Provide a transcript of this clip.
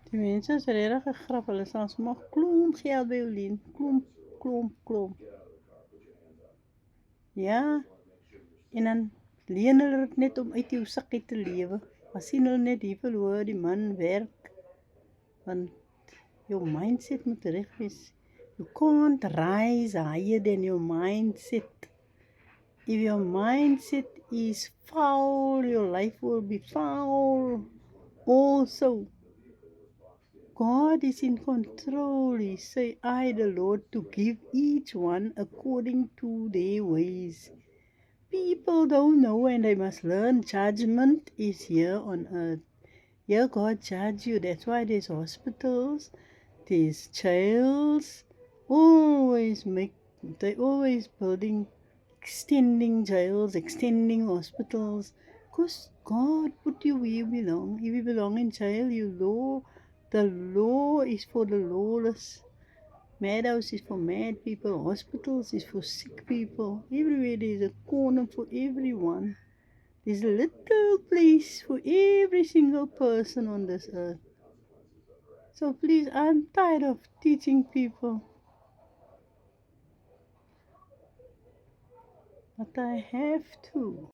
Die mense is regtig 'n grap, hulle sal sommer klomp geld by jou leen, klomp. Ja, en dan leen hulle dit net om uit jou sak uit te lewe. Maar sien hulle net hier verloor die man werk, want your mindset moet reg wees. You can't rise higher than your mindset. If your mindset is foul, your life will be foul also. God is in control. He say, I, the Lord, to give each one according to their ways. People don't know and they must learn. Judgment is here on earth. Here God judge you. That's why there's hospitals, there's jails. They always building, extending jails, extending hospitals. Because God put you where you belong. If you belong in jail, the law is for the lawless. Madhouse is for mad people. Hospitals is for sick people. Everywhere there's a corner for everyone. There's a little place for every single person on this earth. So please, I'm tired of teaching people. But I have to.